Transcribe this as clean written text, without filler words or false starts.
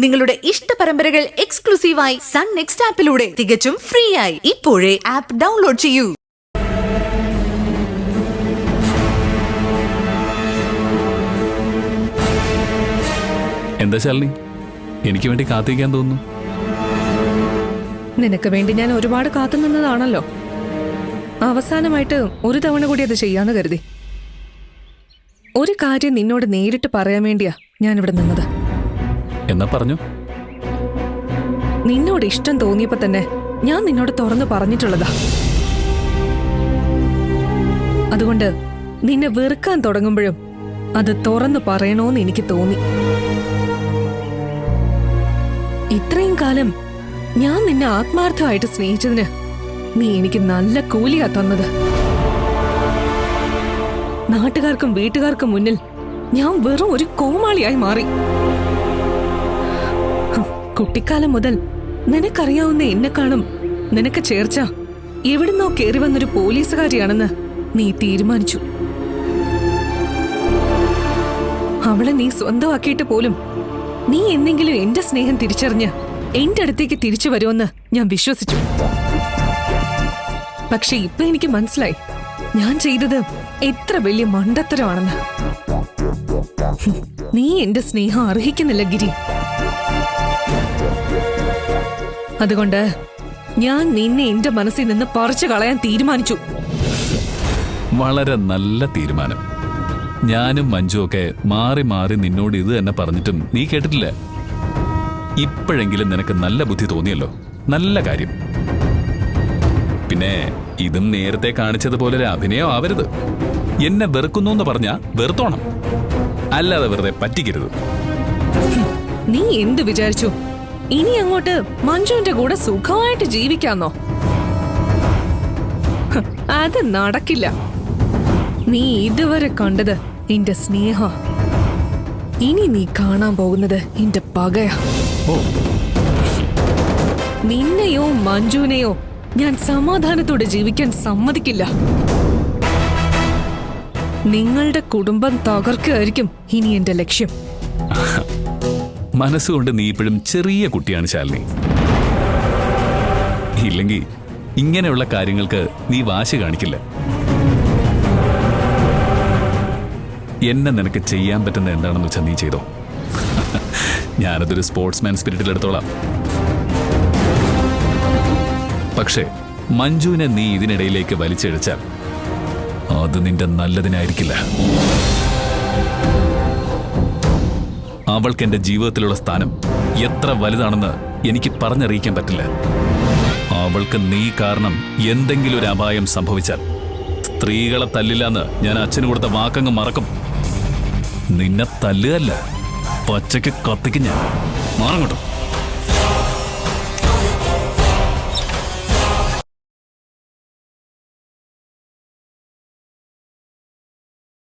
നിങ്ങളുടെ ഇഷ്ട പരമ്പരകൾ എക്സ്ക്ലൂസീവായി സൺ നെക്സ്റ്റ് ആപ്പിലൂടെ തികച്ചും ഫ്രീ ആയി ഇപ്പോഴേ ആപ്പ് ഡൗൺലോഡ് ചെയ്യൂ. എന്താ ശാലിനി, എനിക്ക് വേണ്ടി കാത്തിരിക്കാൻ തോന്നുന്നു? നിനക്ക് വേണ്ടി ഞാൻ ഒരുപാട് കാത്തുനിന്നതാണല്ലോ. അവസാനമായിട്ട് ഒരു തവണ കൂടി അത് ചെയ്യാന്ന് കരുതി. ഒരു കാര്യം നിന്നോട് നേരിട്ട് പറയാൻ വേണ്ടിയാ ഞാൻ ഇവിടെ നിന്നത്. എന്നാ പറഞ്ഞു. നിന്നോട് ഇഷ്ടം തോന്നിയപ്പോ തന്നെ ഞാൻ നിന്നോട് തുറന്നു പറഞ്ഞിട്ടുള്ളതാ. അതുകൊണ്ട് നിന്നെ വെറുക്കാൻ തുടങ്ങുമ്പോഴും അത് തുറന്നു പറയണോന്ന് എനിക്ക് തോന്നി. ഇത്രയും കാലം ഞാൻ നിന്നെ ആത്മാർത്ഥമായിട്ട് സ്നേഹിച്ചതിന് നീ എനിക്ക് നല്ല കൂലിയാ തന്നത്. നാട്ടുകാർക്കും വീട്ടുകാർക്കും മുന്നിൽ ഞാൻ വെറും ഒരു കോമാളിയായി മാറി. കുട്ടിക്കാലം മുതൽ നിനക്കറിയാവുന്ന എന്നെക്കാളും നിനക്ക് ചേർച്ച എവിടുന്നോ കേറി വന്നൊരു പോലീസുകാരിയാണെന്ന് നീ തീരുമാനിച്ചു. അവളെ നീ സ്വന്തമാക്കിയിട്ട് പോലും നീ എന്തെങ്കിലും എന്റെ സ്നേഹം തിരിച്ചറിഞ്ഞ് എന്റെ അടുത്തേക്ക് തിരിച്ചു വരുമെന്ന് ഞാൻ വിശ്വസിച്ചു. പക്ഷെ ഇപ്പൊ എനിക്ക് മനസ്സിലായി ഞാൻ ചെയ്തത് എത്ര വലിയ മണ്ടത്തരമാണെന്ന്. നീ എന്റെ സ്നേഹം അർഹിക്കുന്നില്ല ഗിരി. അതുകൊണ്ട് ഞാൻ നിന്നെ എന്റെ മനസ്സിൽ നിന്ന് പറിച്ചു കളയാൻ തീരുമാനിച്ചു. വളരെ നല്ല തീരുമാനം. ഞാനും മഞ്ജുവൊക്കെ മാറി മാറി നിന്നോട് ഇത് തന്നെ പറഞ്ഞിട്ടും നീ കേട്ടിട്ടില്ല. ഇപ്പോഴെങ്കിലും നിനക്ക് നല്ല ബുദ്ധി തോന്നിയല്ലോ, നല്ല കാര്യം. പിന്നെ ഇതും നേരത്തെ കാണിച്ചതുപോലെ ഒരു അഭിനയം ആവരുത്. എന്നെ വെറുക്കുന്നു എന്ന് പറഞ്ഞാ വെറുത്തോണം, അല്ലാതെ വെറുതെ പറ്റിക്കരുത്. നീ എന്ത് വിചാരിച്ചു? ഇനി അങ്ങോട്ട് മഞ്ജുവിന്റെ കൂടെ സുഖമായിട്ട് ജീവിക്കാന്നോ? അത് നടക്കില്ല. നീ ഇതുവരെ കണ്ടത് എന്റെ സ്നേഹ, ഇനി നീ കാണാൻ പോകുന്നത് എന്റെ പകയാ. നിന്നെയോ മഞ്ജുവിനെയോ ഞാൻ സമാധാനത്തോടെ ജീവിക്കാൻ സമ്മതിക്കില്ല. നിങ്ങളുടെ കുടുംബം തകർക്കുകയായിരിക്കും ഇനി എന്റെ ലക്ഷ്യം. മനസ്സുകൊണ്ട് നീ ഇപ്പോഴും ചെറിയ കുട്ടിയാണ് ശാലിനി. ഇല്ലെങ്കിൽ ഇങ്ങനെയുള്ള കാര്യങ്ങൾക്ക് നീ വാശി കാണിക്കില്ല. എന്നെ നിനക്ക് ചെയ്യാൻ പറ്റുന്ന എന്താണെന്ന് വെച്ചാൽ നീ ചെയ്തോ. ഞാനതൊരു സ്പോർട്സ്മാൻ സ്പിരിറ്റിൽ എടുത്തോളാം. പക്ഷേ മഞ്ജുവിനെ നീ ഇതിനിടയിലേക്ക് വലിച്ചിഴച്ചാൽ അത് നിന്റെ നല്ലതിനായിരിക്കില്ല. അവൾക്ക് എന്റെ ജീവിതത്തിലുള്ള സ്ഥാനം എത്ര വലുതാണെന്ന് എനിക്ക് പറഞ്ഞറിയിക്കാൻ പറ്റില്ല. അവൾക്ക് നീ കാരണം എന്തെങ്കിലും ഒരു അപായം സംഭവിച്ചാൽ സ്ത്രീകളെ തല്ലില്ലാന്ന് ഞാൻ അച്ഛന് കൊടുത്ത വാക്കങ്ങ് മറക്കും. നിന്നെ തല്ലുകയല്ല, പച്ചയ്ക്ക് കത്തിക്കും ഞാൻ. മാറങ്ങോട്ടോ.